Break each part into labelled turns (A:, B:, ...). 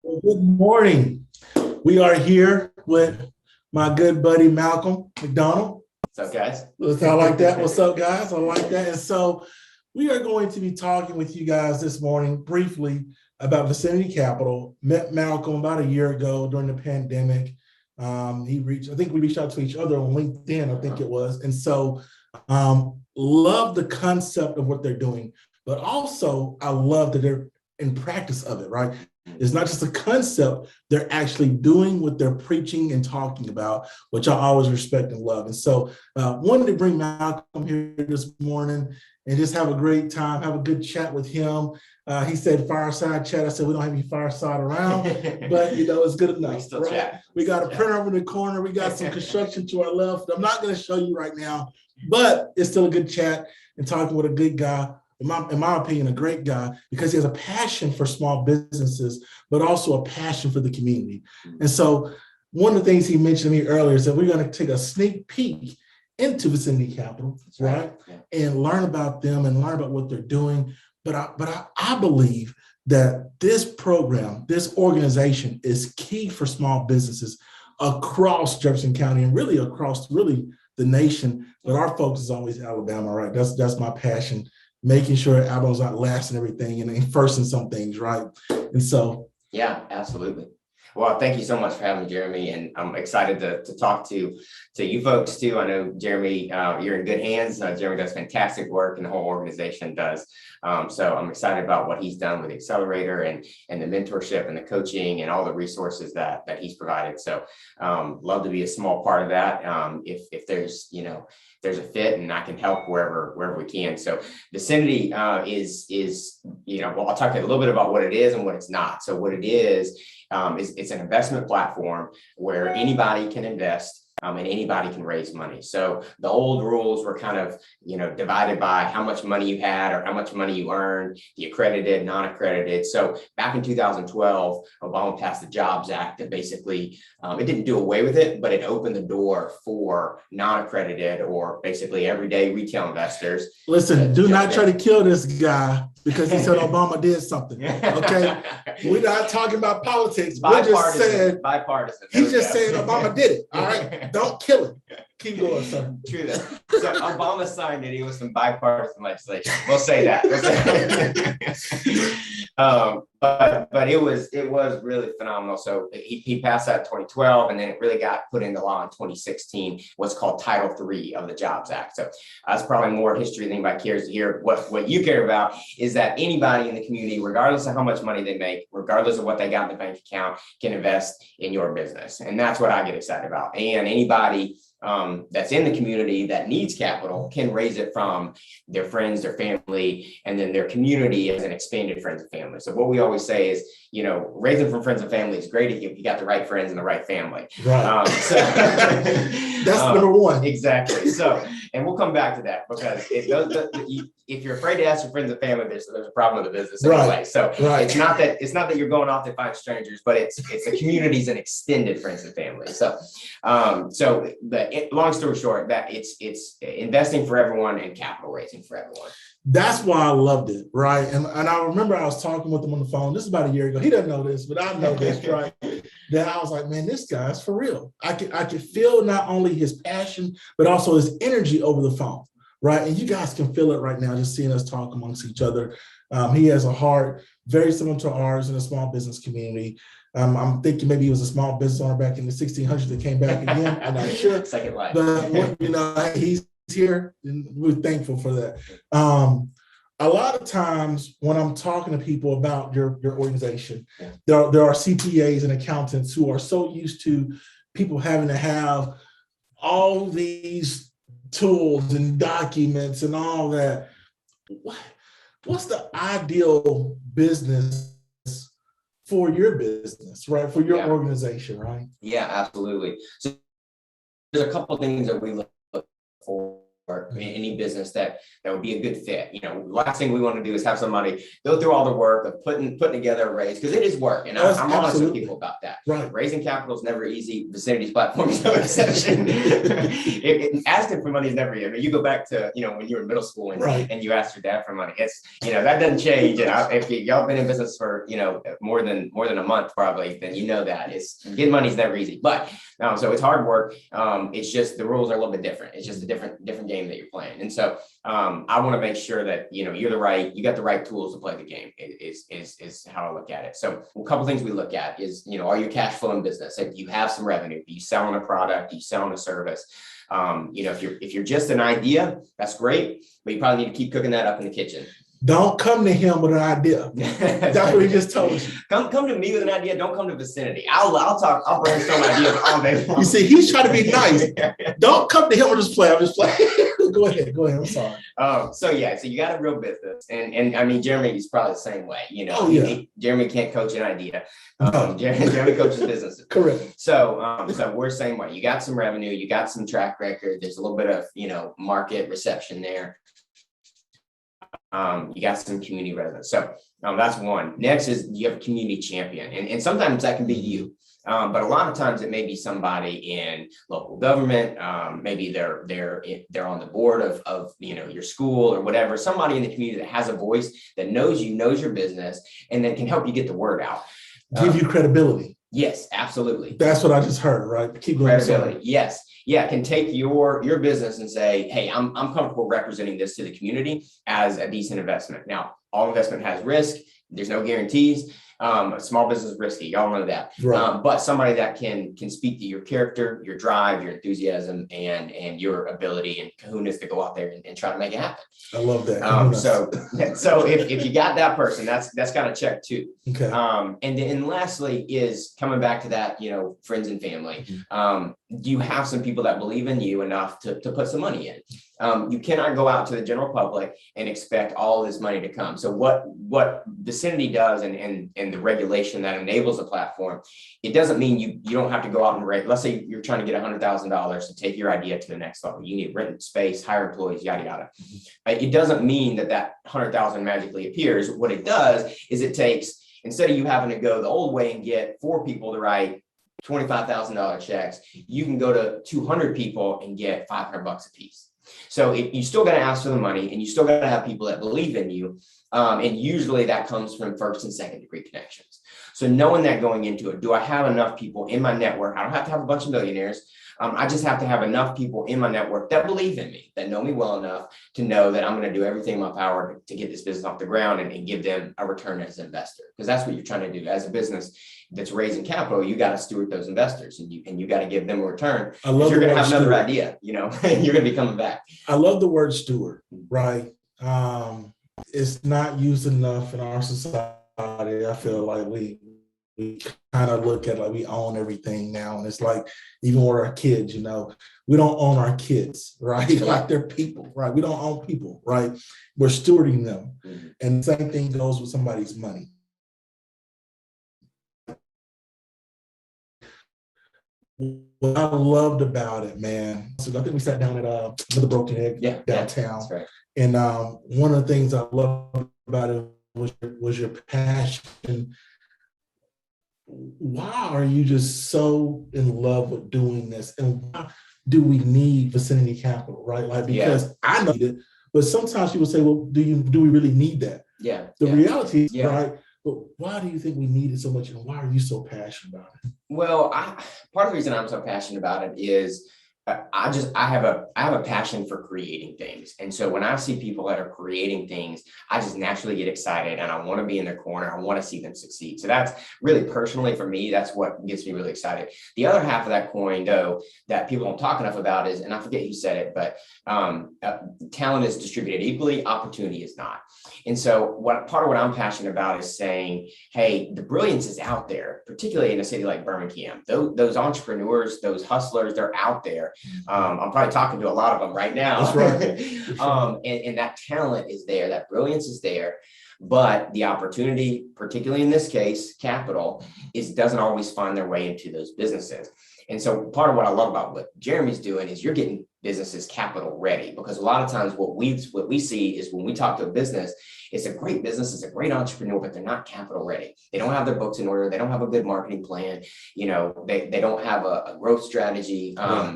A: Well, good morning. We are here with my good buddy Malcolm McDonald.
B: What's up, guys?
A: I like that. What's up, guys? I like that. And so we are going to be talking with you guys this morning briefly about Vicinity Capital. Met Malcolm about a year ago during the pandemic. I think we reached out to each other on LinkedIn, I think it was. And so love the concept of what they're doing, but also I love that they're in practice of it, right? It's not just a concept, they're actually doing what they're preaching and talking about, which I always respect and love. And so wanted to bring Malcolm here this morning and just have a great time, have a good chat with him. He said fireside chat. I said, we don't have any fireside around, but it's good enough.
B: We still
A: right?
B: chat.
A: We got a printer over in the corner. We got some construction to our left. I'm not going to show you right now, but it's still a good chat and talking with a good guy. In my opinion, a great guy, because he has a passion for small businesses, but also a passion for the community. And so one of the things he mentioned to me earlier is that we're going to take a sneak peek into Vicinity Capital, right? Yeah. And learn about them and learn about what they're doing. But I believe that this program, this organization is key for small businesses across Jefferson County and really across the nation. But our focus is always Alabama, right? That's my passion. Making sure Alabama's not last in everything and first in some things, right? And so.
B: Yeah, absolutely. Well, thank you so much for having me, Jeremy. And I'm excited to talk to you folks too. I know, Jeremy, you're in good hands. Jeremy does fantastic work and the whole organization does. So I'm excited about what he's done with the accelerator and the mentorship and the coaching and all the resources that he's provided. So love to be a small part of that. If there's, there's a fit and I can help wherever we can. So Vicinity is well, I'll talk a little bit about what it is and what it's not. So what it is it's an investment platform where anybody can invest and anybody can raise money. So the old rules were kind of, divided by how much money you had or how much money you earned, the accredited, non-accredited. So back in 2012, Obama passed the Jobs Act that basically, it didn't do away with it, but it opened the door for non-accredited or basically everyday retail investors.
A: Listen, do not try to kill this guy because he said Obama did something. Okay, we're not talking about politics. We're just saying
B: bipartisan.
A: He's just saying Obama did it. All right, don't kill him. Keep going, sir.
B: True that. So Obama signed it. It was some bipartisan legislation. We'll say that. But it was really phenomenal. So he passed that in 2012, and then it really got put into law in 2016. What's called Title III of the Jobs Act. So that's probably more history than anybody cares to hear. What you care about is that anybody in the community, regardless of how much money they make, regardless of what they got in the bank account, can invest in your business, and that's what I get excited about. And anybody that's in the community that needs capital can raise it from their friends, their family, and then their community as an expanded friends and family. So what we always say is, raising from friends and family is great if you got the right friends and the right family.
A: Right. That's number one.
B: Exactly. So, and we'll come back to that because if you're afraid to ask your friends and family, there's a problem with the business anyway. Right. So it's not that you're going off to find strangers, but it's the communities and extended friends and family. So, long story short, that it's investing for everyone and capital raising for everyone.
A: That's why I loved it, right? And I remember I was talking with him on the phone. This is about a year ago. He doesn't know this, but I know this, right? That I was like, man, this guy's for real. I could feel not only his passion, but also his energy over the phone, right? And you guys can feel it right now, just seeing us talk amongst each other. He has a heart very similar to ours in the small business community. I'm thinking maybe he was a small business owner back in the 1600s that came back again. I'm not sure.
B: Second life.
A: But he's here and we're thankful for that. A lot of times when I'm talking to people about your organization, there are CPAs and accountants who are so used to people having to have all these tools and documents and all that. What's the ideal business for your business, right? For your organization, right?
B: Yeah, absolutely. So there's a couple of things that we look for any business that would be a good fit. You know, last thing we want to do is have somebody go through all the work of putting together a raise, because it is work, and I'm honest with people about that.
A: Right.
B: Raising capital is never easy. Vicinity's platform is no exception. Asking for money is never easy. I mean, you go back to, you know, when you were in middle school and you asked your dad for money. It's, you know, that doesn't change. And if y'all been in business for, you know, more than a month probably, then you know that it's getting money is never easy. But so it's hard work. It's just the rules are a little bit different. It's just a different game that you're playing. And so I want to make sure that, you know, you got the right tools to play the game is how I look at it. So a couple things we look at is, you know, are you cash flow in business? If you have some revenue, are you selling a product, are you selling a service? You know, if you're just an idea, that's great, but you probably need to keep cooking that up in the kitchen.
A: Don't come to him with an idea. That's what he just told you.
B: Come to me with an idea. Don't come to Vicinity. I'll brainstorm ideas all day long.
A: You see, he's trying to be nice. Don't come to him with just play. I'm just playing. Go ahead. I'm sorry.
B: So you got a real business, and I mean, Jeremy is probably the same way. You know, Jeremy can't coach an idea. Jeremy coaches businesses. Correct. So we're the same way. You got some revenue, you got some track record. There's a little bit of, you know, market reception there. You got some community resonance. So that's one. Next is you have a community champion. And sometimes that can be you. But a lot of times it may be somebody in local government. Maybe they're on the board of you know, your school or whatever. Somebody in the community that has a voice, that knows you, knows your business, and that can help you get the word out.
A: Give you credibility.
B: Yes, absolutely.
A: That's what I just heard, right? Keep going.
B: Credibility. Yes. Yeah, can take your business and say, hey, I'm comfortable representing this to the community as a decent investment. Now, all investment has risk. There's no guarantees. A small business is risky. Y'all know that. Right. But somebody that can speak to your character, your drive, your enthusiasm, and your ability and kahunas to go out there and try to make it happen.
A: I love that.
B: So if you got that person, that's got to check too. Okay. And then lastly is coming back to that, you know, friends and family. Mm-hmm. You have some people that believe in you enough to put some money in. You cannot go out to the general public and expect all this money to come. So what Vicinity does and the regulation that enables the platform, it doesn't mean you don't have to go out and raise. Let's say you're trying to get $100,000 to take your idea to the next level. You need rent space, hire employees, yada yada. Mm-hmm. It doesn't mean that $100,000 magically appears. What it does is it takes, instead of you having to go the old way and get 4 people to write $25,000 checks, you can go to 200 people and get $500 a piece. So you still got to ask for the money, and you still got to have people that believe in you. And usually that comes from first and second degree connections. So knowing that going into it, do I have enough people in my network? I don't have to have a bunch of millionaires. I just have to have enough people in my network that believe in me, that know me well enough to know that I'm going to do everything in my power to get this business off the ground and give them a return as an investor. Because that's what you're trying to do as a business that's raising capital. You got to steward those investors, and you got to give them a return. I love you're going to have another idea, you know, you're going to be coming back.
A: I love the word steward, right? It's not used enough in our society. I feel like we kind of look at like we own everything now. And it's like, even with our kids, you know, we don't own our kids, right? Like they're people, right? We don't own people, right? We're stewarding them. Mm-hmm. And the same thing goes with somebody's money. What I loved about it, man. So I think we sat down at Another Broken Egg downtown. That's right. And one of the things I loved about it was your passion. Why are you just so in love with doing this? And why do we need Vicinity Capital, right? Like, because I know it, but sometimes people say, well, do we really need that? Yeah. The reality is, right? But why do you think we need it so much, and why are you so passionate about it?
B: Well, part of the reason I'm so passionate about it is I have a passion for creating things. And so when I see people that are creating things, I just naturally get excited, and I want to be in their corner. I want to see them succeed. So that's really personally for me, that's what gets me really excited. The other half of that coin, though, that people don't talk enough about is, and I forget who said it, but talent is distributed equally, opportunity is not. And so part of what I'm passionate about is saying, hey, the brilliance is out there, particularly in a city like Birmingham. Those entrepreneurs, those hustlers, they're out there. I'm probably talking to a lot of them right now. That's right. And that talent is there, that brilliance is there, but the opportunity, particularly in this case, capital, doesn't always find their way into those businesses. And so part of what I love about what Jeremy's doing is you're getting businesses capital ready, because a lot of times what we see is when we talk to a business, it's a great business, it's a great entrepreneur, but they're not capital ready. They don't have their books in order. They don't have a good marketing plan. You know, they don't have a growth strategy.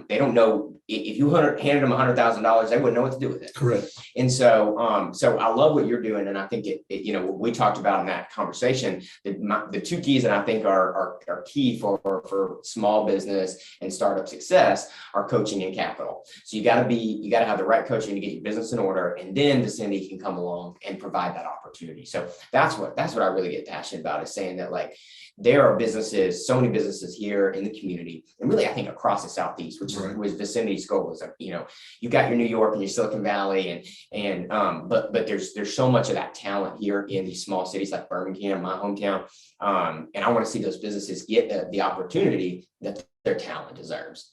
B: They don't know, if you handed them $100,000, they wouldn't know what to do with it.
A: Correct.
B: And so, so I love what you're doing. And I think you know, what we talked about in that conversation, the two keys that I think are key for small business and startup success are coaching and capital. So you got to have the right coaching to get your business in order. And then Vicinity can come along and provide that opportunity. So that's what I really get passionate about, is saying that, like, there are businesses, so many businesses here in the community, and really I think across the Southeast, which was Vicinity's goal, is, you know, you got your New York and your Silicon Valley, but there's so much of that talent here in these small cities like Birmingham, my hometown, and I want to see those businesses get the opportunity that their talent deserves.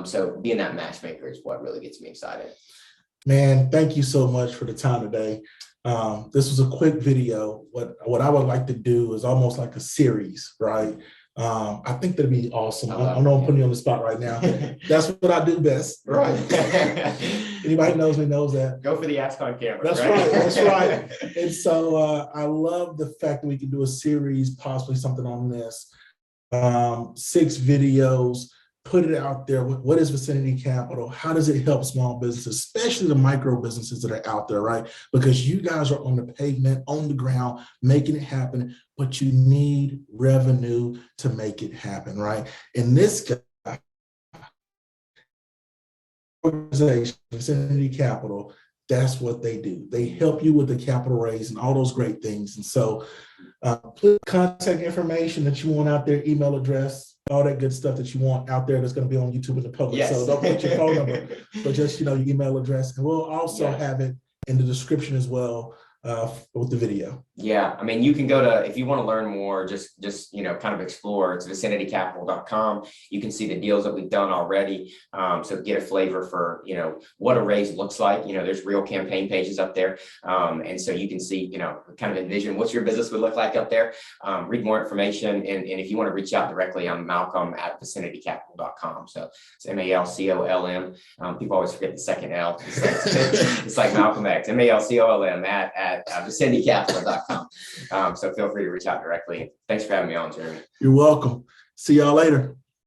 B: So being that matchmaker is what really gets me excited.
A: Man, thank you so much for the time today. This was a quick video. What I would like to do is almost like a series, right? I think that'd be awesome. I know I'm putting you on the spot right now. That's what I do best, right? Anybody knows me knows that.
B: Go for the Ask on camera.
A: That's right. That's right. And so I love the fact that we can do a series, possibly something on this. 6 videos. Put it out there. What is Vicinity Capital? How does it help small businesses, especially the micro businesses that are out there, right? Because you guys are on the pavement, on the ground, making it happen, but you need revenue to make it happen, right? And this organization, Vicinity Capital, that's what they do. They help you with the capital raise and all those great things. And so put contact information that you want out there, email address, all that good stuff that you want out there that's going to be on YouTube in the public.
B: Yes.
A: So don't put your phone number, but just, you know, your email address. And we'll also have it in the description as well with the video.
B: Yeah, I mean, you can go to, if you want to learn more, just you know, kind of explore. It's vicinitycapital.com. You can see the deals that we've done already. So get a flavor for, you know, what a raise looks like. You know, there's real campaign pages up there. And so you can see, you know, kind of envision what your business would look like up there. Read more information. And if you want to reach out directly, I'm Malcolm at vicinitycapital.com. So it's MALCOLM. People always forget the second L. It's like Malcolm X, MALCOLM at vicinitycapital.com. So feel free to reach out directly. Thanks for having me on, Jeremy.
A: You're welcome. See y'all later.